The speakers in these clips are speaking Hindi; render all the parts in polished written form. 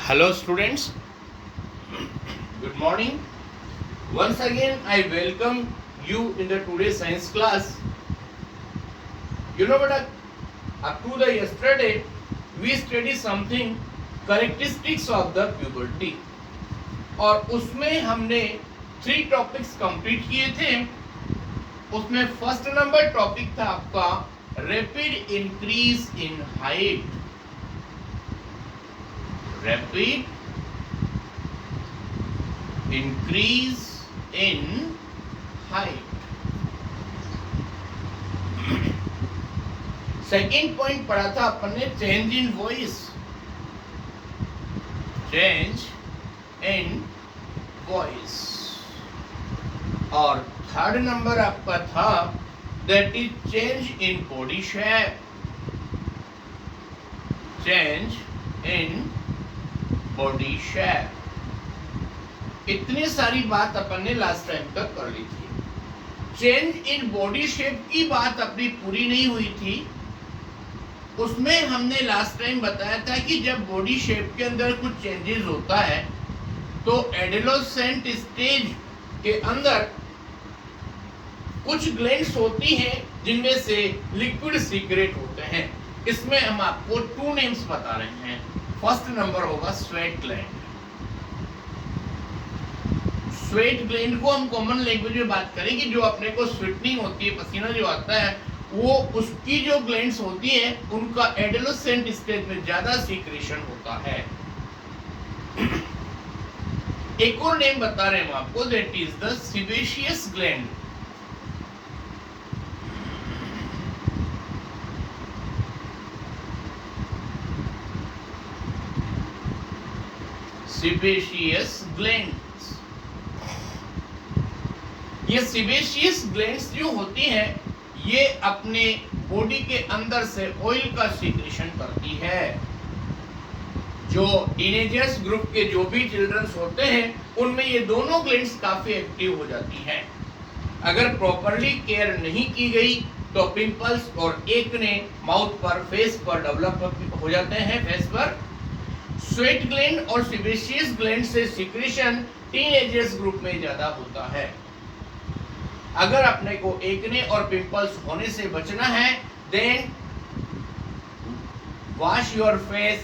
Hello students, good morning. Once again I welcome you in the today's science class. You know what, up to the yesterday we studied something characteristics of the puberty और उसमें हमने 3 टॉपिक्स कंप्लीट किए थे. उसमें फर्स्ट नंबर टॉपिक था आपका rapid increase in height. Rapid increase in height. Second point पढ़ा था अपन ने change in voice. Change in voice. और थर्ड नंबर आपका था that is change in body shape. Change in body shape. इतनी सारी बात अपन ने लास्ट टाइम तक कर ली थी. चेंज इन बॉडी शेप की बात अपनी पूरी नहीं हुई थी. उसमें हमने लास्ट टाइम बताया था कि जब बॉडी शेप के अंदर कुछ चेंजेस होता है तो एडोलेसेंट स्टेज के अंदर कुछ ग्लैंड्स होती हैं जिनमें से लिक्विड सीक्रेट होते हैं. इसमें हम आपको 2 नेम्स बता रहे हैं. फर्स्ट नंबर होगा स्वेट ग्लैंड. स्वेट ग्लैंड को हम कॉमन लैंग्वेज में बात करें कि जो अपने को स्वेटिंग होती है, पसीना जो आता है, वो उसकी जो ग्लैंड्स होती हैं उनका एडोलेसेंट स्टेज में ज्यादा सीक्रेशन होता है. एक और नेम बता रहे हैं हम आपको, that is the sebaceous gland. Sebaceous glands. ये सीबेशियस ग्लैंड्स जो होती हैं ये अपने बॉडी के अंदर से ऑयल का सीक्रेशन करती है. जो टीनेजर्स ग्रुप के जो भी चिल्ड्रंस होते हैं उनमें ये दोनों ग्लैंड्स काफी एक्टिव हो जाती हैं. अगर प्रॉपरली केयर नहीं की गई तो पिंपल्स और एक्ने माउथ पर, फेस पर डेवलप हो जाते हैं. फेस पर स्वेट ग्लैंड और सीबेशियस ग्लैंड से सीक्रेशन टीनेजर्स ग्रुप में ज्यादा होता है. अगर अपने को एक्ने और पिंपल्स होने से बचना है then wash your face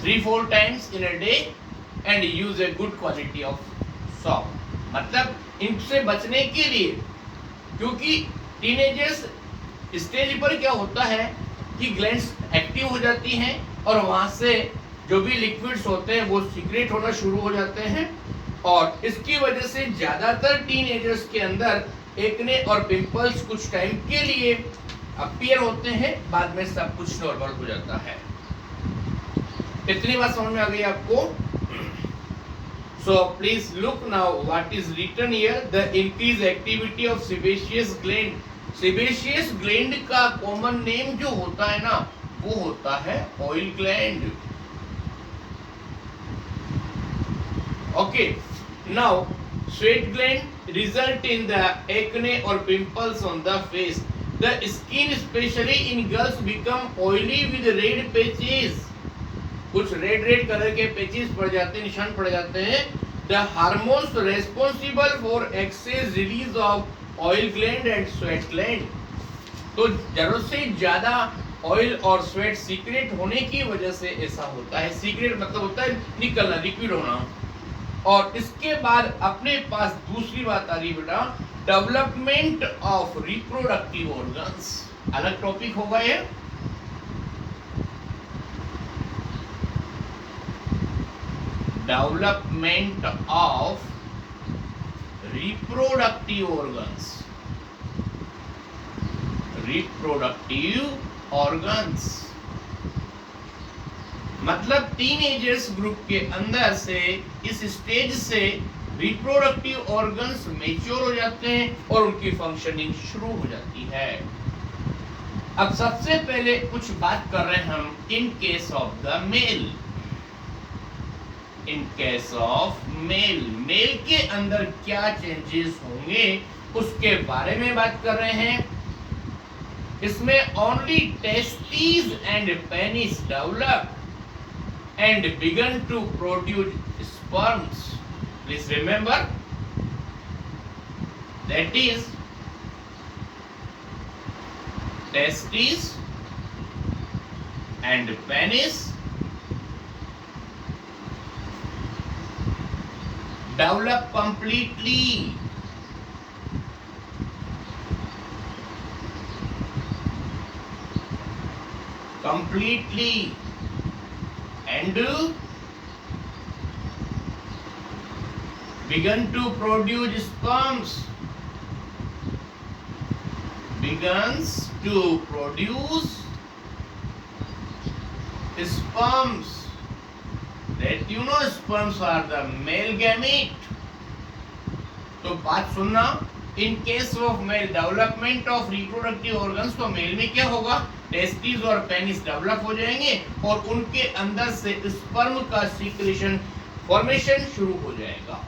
3-4 times in a day and use a good quality of soap. मतलब इनसे बचने के लिए, क्योंकि टीनेजर्स स्टेज पर क्या होता है कि ग्लैंड्स एक्टिव हो जाती हैं और वहां से जो भी लिक्विड्स होते हैं वो सीक्रेट होना शुरू हो जाते हैं और इसकी वजह से ज्यादातर टीनेजर्स के अंदर एक्ने और पिंपल्स कुछ टाइम के लिए अपीयर होते हैं. बाद में सब कुछ नॉर्मल हो जाता है. इतनी बात समझ में आ गई आपको? So please look now what is written here. The increase activity of sebaceous gland. Sebaceous gland का कॉमन नेम जो होता है ना वो होता है oil gland. Okay, now sweat gland result in the acne और pimples on the face. The skin especially in girls become oily with red patches. कुछ रेड कलर के पैचेस पड़ जाते हैं, निशान पड़ जाते हैं. The hormones responsible for excess release of oil gland and sweat gland. तो जरूरत से ज्यादा ऑयल और स्वेट सीक्रेट होने की वजह से ऐसा होता है. सीक्रेट मतलब होता है निकलना, लिक्विड होना. और इसके बाद अपने पास दूसरी बात आ रही बेटा, डेवलपमेंट ऑफ रिप्रोडक्टिव ऑर्गन्स. अलग टॉपिक होगा ये. Development of reproductive organs. Reproductive organs मतलब टीनेजर्स ग्रुप के अंदर से इस स्टेज से रिप्रोडक्टिव ऑर्गन्स मैच्योर हो जाते हैं और उनकी फंक्शनिंग शुरू हो जाती है. अब सबसे पहले कुछ बात कर रहे हैं हम in case of the male. In case of male, male के अंदर क्या चेंजेस होंगे उसके बारे में बात कर रहे हैं. इसमें only testes and penis develop. and begun to produce sperms. Please remember, that is testes and penis develop completely. And begun to produce sperms. Begins to produce sperms. That you know, sperms are the male gamete. तो बात सुनना, इन case of mail development of reproductive organs, तो मेल में क्या होगा, टेस्टिस और पेनिस डेवलप हो जाएंगे और उनके अंदर से स्पर्म का सीक्रेशन फॉर्मेशन शुरू हो जाएगा.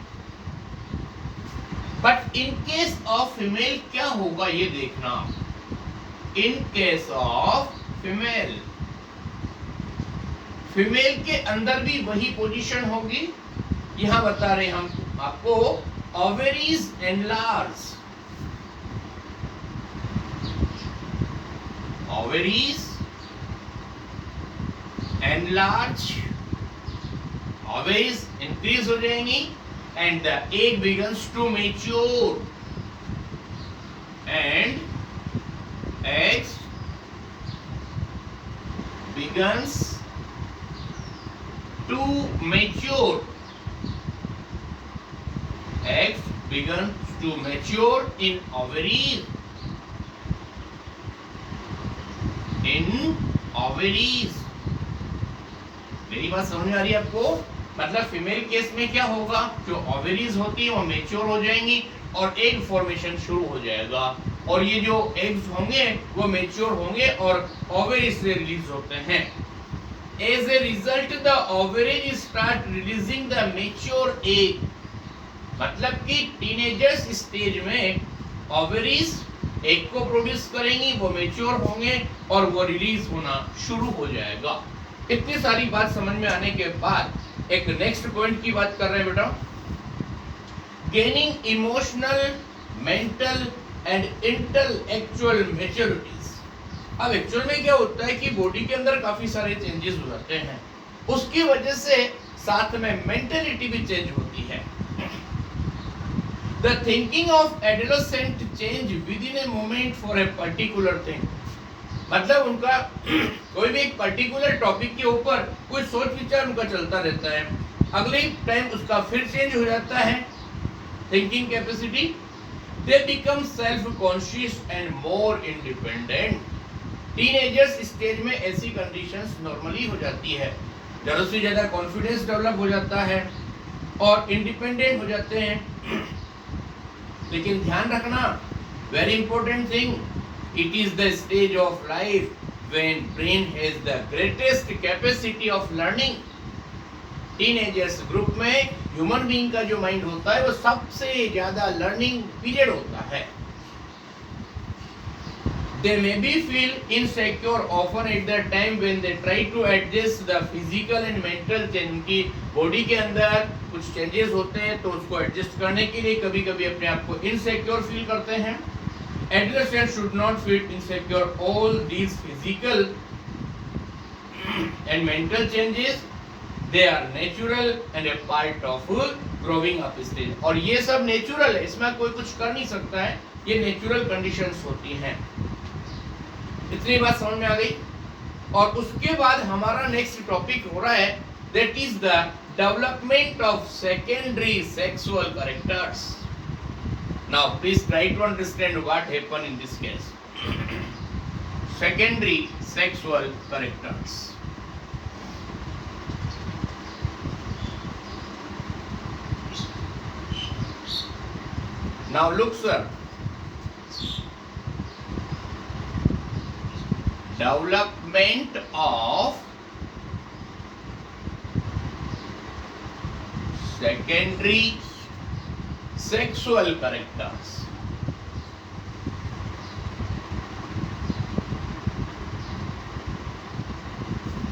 But in case of female क्या होगा ये देखना. इन केस ऑफ फीमेल के अंदर भी वही पोजीशन होगी. यहां बता रहे हम आपको, ovaries enlarge. Ovaries increase हो जाएंगी and the egg begins to mature and eggs begins to mature. Eggs begins to mature in ovaries. मेरी बात समझ में आ रही है आपको? मतलब फीमेल केस में क्या होगा, जो ओवरीज होती है वो मैच्योर हो जाएंगी और एग फॉर्मेशन शुरू हो जाएगा और ये जो एग्स होंगे वो मैच्योर होंगे और ओवरीज से रिलीज होते हैं. As a result, the ovaries start releasing the mature egg. मतलब कि टीनेजर्स स्टेज में ओवरीज एग को प्रोड्यूस करेंगी, वो मैच्योर होंगे और वो रिलीज होना शुरू हो जाएगा. इतनी सारी बात समझ में आने के बाद एक नेक्स्ट पॉइंट की बात कर रहे हैं बेटा, gaining emotional, mental and intellectual मैच्योरिटीज. अब एक्चुअल में क्या होता है कि बॉडी के अंदर काफी सारे चेंजेस हो जाते हैं, उसकी वजह से साथ में मेंटेलिटी भी चेंज होती है. The thinking of adolescent change within a moment for a particular thing. मतलब उनका कोई भी एक पर्टिकुलर टॉपिक के ऊपर कोई सोच विचार उनका चलता रहता है, अगले टाइम उसका फिर चेंज हो जाता है thinking capacity. They become self-conscious and more independent. Teenagers stage में ऐसी कंडीशंस नॉर्मली हो जाती है, ज़्यादा से ज़्यादा कॉन्फिडेंस डेवलप हो जाता है और इंडिपेंडेंट हो जाते हैं. लेकिन ध्यान रखना, very important thing, it is the stage of life when brain has the greatest capacity of learning. Teenagers group में ह्यूमन बीइंग का जो माइंड होता है वो सबसे ज्यादा लर्निंग पीरियड होता है. They may be feel insecure often at the time when they try to adjust the physical and mental change. उनकी बॉडी के अंदर कुछ चेंजेस होते हैं तो उसको एडजस्ट करने के लिए कभी-कभी अपने आप को इनसिक्योर फील करते हैं. Adolescents should not feel insecure. All these physical and mental changes, they are natural and a part of growing up stage. और ये सब नेचुरल है, इसमें कोई कुछ कर नहीं सकता है, ये नेचुरल कंडीशंस होती हैं. इतनी बात समझ में आ गई. और उसके बाद हमारा नेक्स्ट टॉपिक हो रहा है, that is the development of secondary sexual characters. Now please try to understand what happen in this case. Secondary sexual characters. Now look sir, development of secondary sexual characters.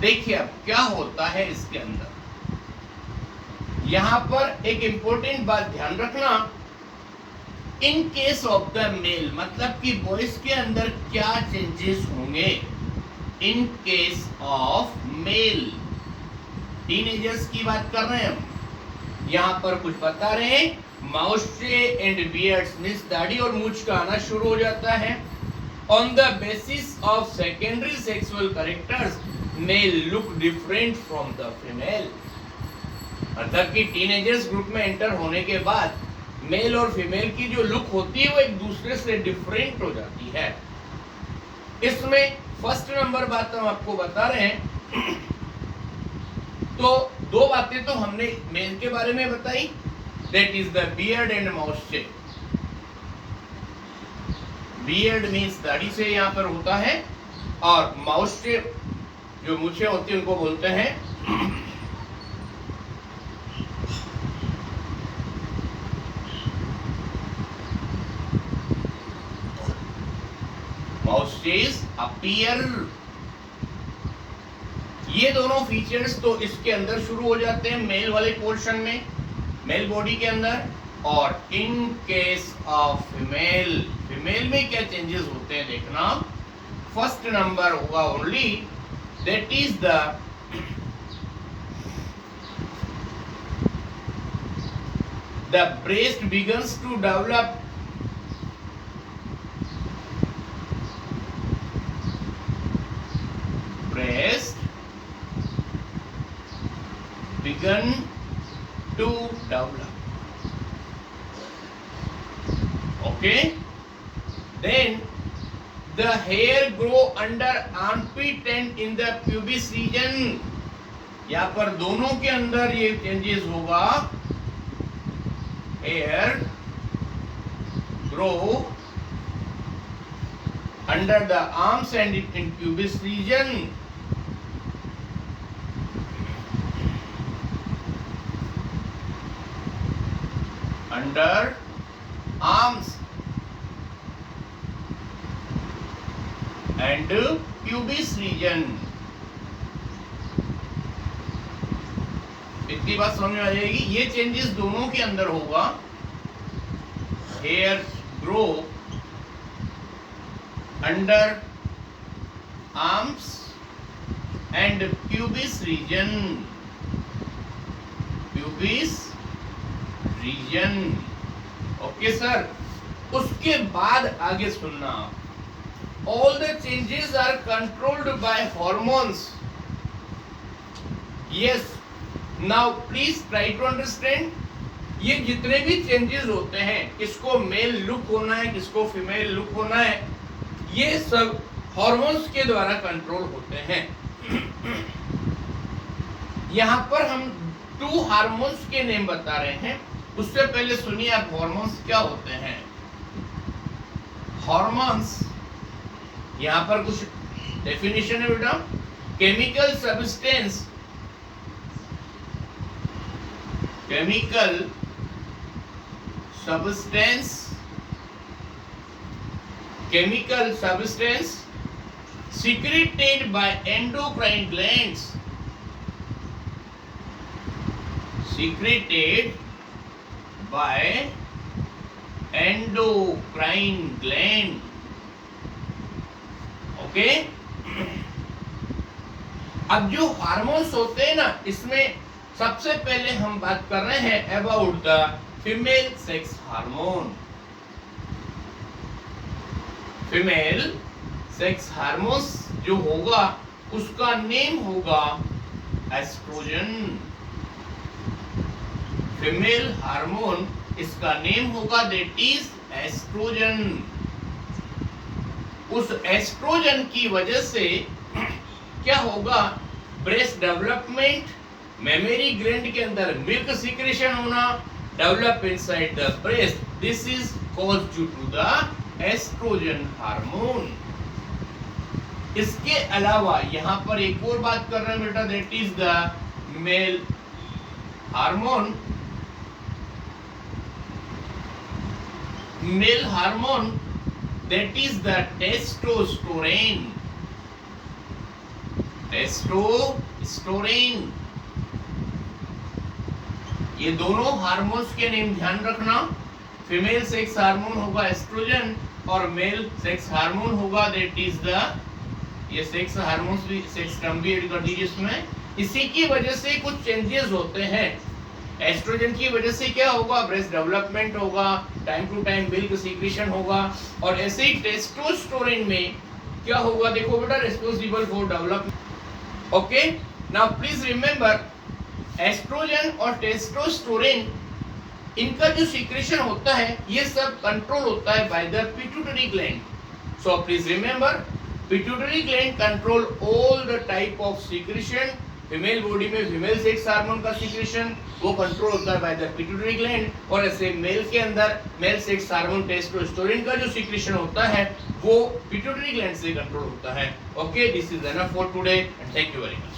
देखिए अब क्या होता है इसके अंदर, यहां पर एक इंपॉर्टेंट बात ध्यान रखना, in case of the male मतलब कि बॉयज के अंदर क्या चेंजेस होंगे, in case of male, teenagers की बात कर रहे हैं हम। यहां पर कुछ बता रहे हैं, माउस्ट्रे एंड बियर्ड्स मींस दाढ़ी और मूंछ का आना शुरू हो जाता है। On the basis of secondary sexual characters male look different from the female, मतलब कि टीनेजर्स ग्रुप में एंटर होने के बाद मेल और फीमेल की जो लुक होती है वो एक दूसरे से डिफरेंट हो जाती है। इसमें फर्स्ट नंबर बात हम आपको बता रहे हैं, तो दो बातें तो हमने मेल के बारे में बताई, that is the beard and moustache. Beard means दाढ़ी से यहाँ पर होता है, और माउस्चे जो मूछें होती है उनको बोलते हैं माउस्टेस अपीयर। ये दोनों फीचर्स तो इसके अंदर शुरू हो जाते हैं मेल वाले पोर्शन में, मेल बॉडी के अंदर। और in case of female, female में क्या चेंजेस होते हैं देखना, फर्स्ट नंबर होगा only, that is the breast begins to develop breast begun to develop. Okay, then the hair grow under armpit and in the pubis region. यहाँ पर दोनों के अंदर ये चेंजेस होगा, hair grow under the arms and in pubis region. Under arms and pubis region. इतनी बात समझ में आ जाएगी। ये चेंजेस दोनों के अंदर होगा, hair grow under arms and pubis region, pubis region. Okay sir, उसके बाद आगे सुनना, all the changes are controlled by hormones. Yes, now please try to understand, ये जितने भी चेंजेस होते हैं, किसको मेल लुक होना है, किसको फीमेल लुक होना है, ये सब हॉर्मोन्स के द्वारा कंट्रोल होते हैं। यहां पर हम 2 हार्मोन्स के नेम बता रहे हैं, उससे पहले सुनिए आप हॉर्मोन्स क्या होते हैं। हॉर्मोन्स, यहां पर कुछ डेफिनेशन है बेटा, chemical substance, chemical substance, chemical substance secreted by endocrine glands, secreted by endocrine gland. Okay, अब जो हार्मोन्स होते हैं ना, इसमें सबसे पहले हम बात कर रहे हैं about the female sex hormone. Female sex hormones जो होगा उसका नेम होगा एस्ट्रोजन। फीमेल हार्मोन, इसका नेम होगा दैट इज एस्ट्रोजन। उस एस्ट्रोजन की वजह से क्या होगा, ब्रेस्ट डेवलपमेंट, मेमोरी ग्लैंड के अंदर मिल्क सिक्रेशन होना, develop inside the breast, this is cause due to the estrogen hormone. इसके अलावा यहां पर एक और बात कर रहे हैं बेटा, that is the male hormone. Male hormone that is the testosterone. Testosterone. ये दोनों हार्मोन्स के नेम ध्यान रखना। फीमेल सेक्स हार्मोन होगा एस्ट्रोजन और मेल सेक्स हार्मोन होगा दैट इज द, ये सेक्स हार्मोन्स भी, सेक्स टर्म भी ऐड कर दीजिए इसमें। इसी की वजह से कुछ चेंजेस होते हैं। एस्ट्रोजन की वजह से क्या होगा, ब्रेस्ट डेवलपमेंट होगा, time to time milk secretion होगा, और ऐसे ही टेस्टोस्टेरोन में क्या होगा, देखो बेटा, responsible for development. Okay, now please remember, estrogen और टेस्टोस्टेरोन, इनका जो सीक्रेशन होता है ये सब कंट्रोल होता है by the pituitary gland. So please remember, pituitary gland control all the type of secretion. Female body में फीमेल सेक्स हार्मोन का सीक्रेशन वो कंट्रोल होता है बाय द पिट्यूटरी ग्लैंड, और ऐसे मेल के अंदर मेल सेक्स हार्मोन टेस्टोस्टेरोन का जो सीक्रेशन होता है वो पिट्यूटरी ग्लैंड से कंट्रोल होता है। Okay, this is enough for today and thank you very much.